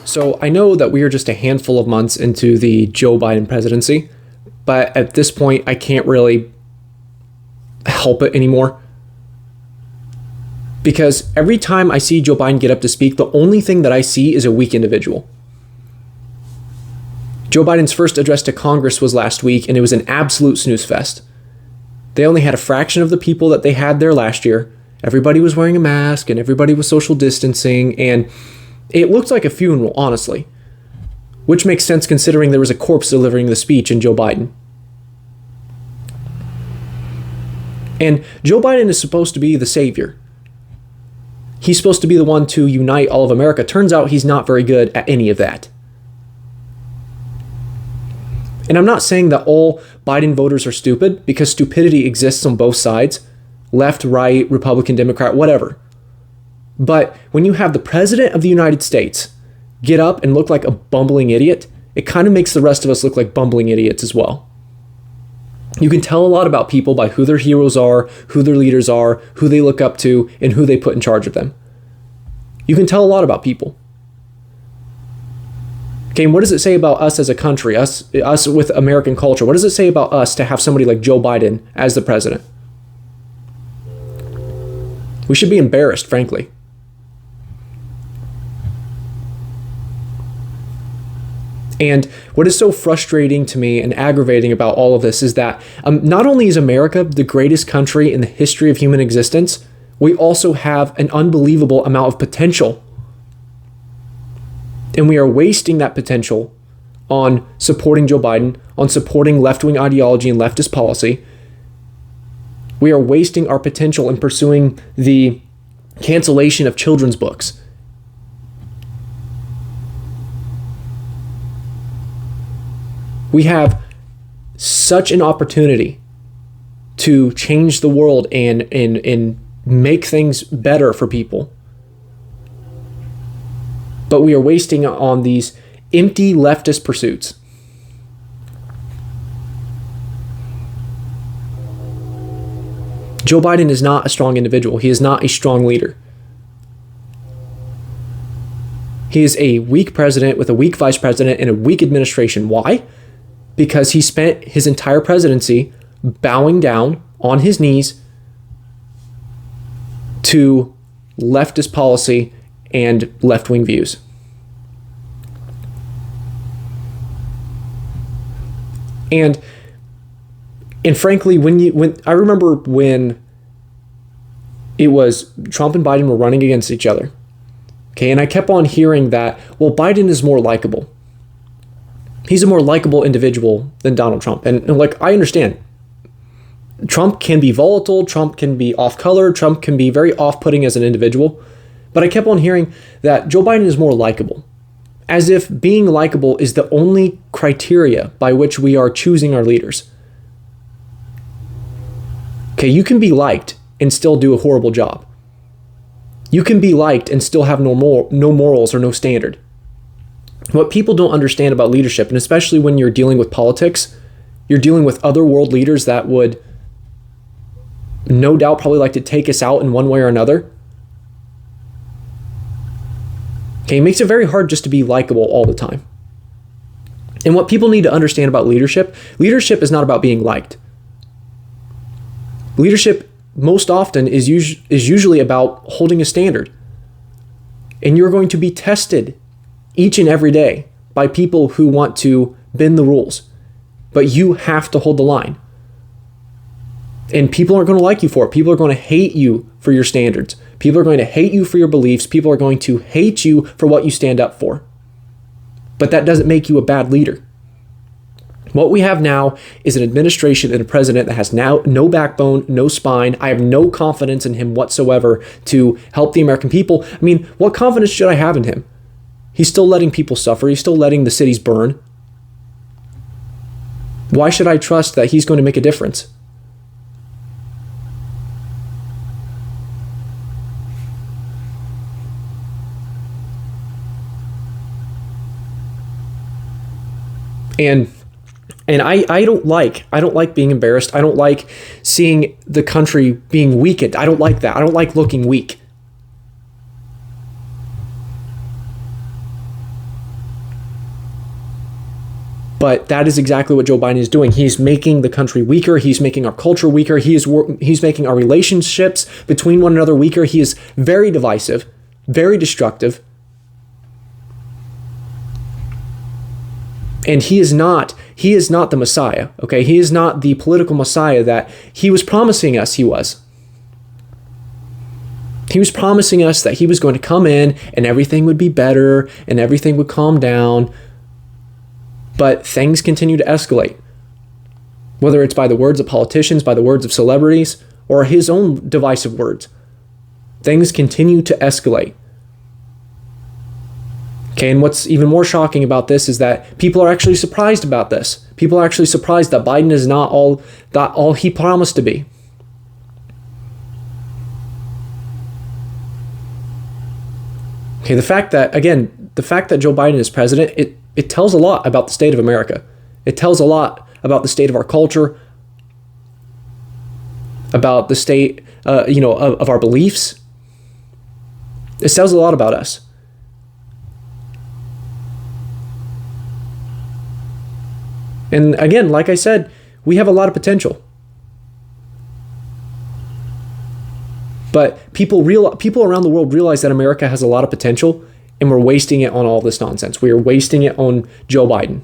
So I know that we are just a handful of months into the Joe Biden presidency, but at this point, I can't really help it anymore. Because every time I see Joe Biden get up to speak, the only thing that I see is a weak individual. Joe Biden's first address to Congress was last week, and it was an absolute snooze fest. They only had a fraction of the people that they had there last year. Everybody was wearing a mask, and everybody was social distancing, and it looked like a funeral, honestly. Which makes sense considering there was a corpse delivering the speech in Joe Biden. And Joe Biden is supposed to be the savior. He's supposed to be the one to unite all of America. Turns out he's not very good at any of that. And I'm not saying that all Biden voters are stupid, because stupidity exists on both sides. Left, right, Republican, Democrat, whatever. But when you have the president of the United States get up and look like a bumbling idiot, it kind of makes the rest of us look like bumbling idiots as well. You can tell a lot about people by who their heroes are, who their leaders are, who they look up to, and who they put in charge of them. You can tell a lot about people. Okay, and what does it say about us as a country, us with American culture? What does it say about us to have somebody like Joe Biden as the president? We should be embarrassed, frankly. And what is so frustrating to me and aggravating about all of this is that not only is America the greatest country in the history of human existence, we also have an unbelievable amount of potential. And we are wasting that potential on supporting Joe Biden, on supporting left-wing ideology and leftist policy. We are wasting our potential in pursuing the cancellation of children's books. We have such an opportunity to change the world and make things better for people. But we are wasting on these empty leftist pursuits. Joe Biden is not a strong individual. He is not a strong leader. He is a weak president with a weak vice president and a weak administration. Why? Because he spent his entire presidency bowing down on his knees to leftist policy and left-wing views. And frankly, when I remember when it was Trump and Biden were running against each other, okay, and I kept on hearing that, well, Biden is more likable. He's a more likable individual than Donald Trump. And like, I understand. Trump can be volatile. Trump can be off-color. Trump can be very off-putting as an individual. But I kept on hearing that Joe Biden is more likable, as if being likable is the only criteria by which we are choosing our leaders. Okay, you can be liked and still do a horrible job. You can be liked and still have no morals or no standard. What people don't understand about leadership, and especially when you're dealing with politics, you're dealing with other world leaders that would no doubt probably like to take us out in one way or another. Okay, it makes it very hard just to be likable all the time. And what people need to understand about leadership is not about being liked. Leadership most often is usually about holding a standard. And you're going to be tested each and every day by people who want to bend the rules. But you have to hold the line. And people aren't going to like you for it. People are going to hate you for your standards. People are going to hate you for your beliefs. People are going to hate you for what you stand up for. But that doesn't make you a bad leader. What we have now is an administration and a president that has now no backbone, no spine. I have no confidence in him whatsoever to help the American people. I mean, what confidence should I have in him? He's still letting people suffer. He's still letting the cities burn. Why should I trust that he's going to make a difference? And I don't like being embarrassed. I don't like seeing the country being weakened. I don't like that. I don't like looking weak. But that is exactly what Joe Biden is doing. He's making the country weaker. He's making our culture weaker. He's making our relationships between one another weaker. He is very divisive, very destructive. And he is not the Messiah, okay? He is not the political Messiah that he was promising us he was. He was promising us that he was going to come in and everything would be better and everything would calm down. But things continue to escalate, whether it's by the words of politicians, by the words of celebrities, or his own divisive words. Things continue to escalate. Okay, and what's even more shocking about this is that people are actually surprised about this. People are actually surprised that Biden is not all he promised to be. Okay, the fact that Joe Biden is president, it tells a lot about the state of America. It tells a lot about the state of our culture, about the state, of our beliefs. It tells a lot about us. And again, like I said, we have a lot of potential. But people around the world realize that America has a lot of potential, and we're wasting it on all this nonsense. We are wasting it on Joe Biden.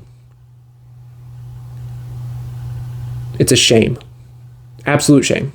It's a shame. Absolute shame.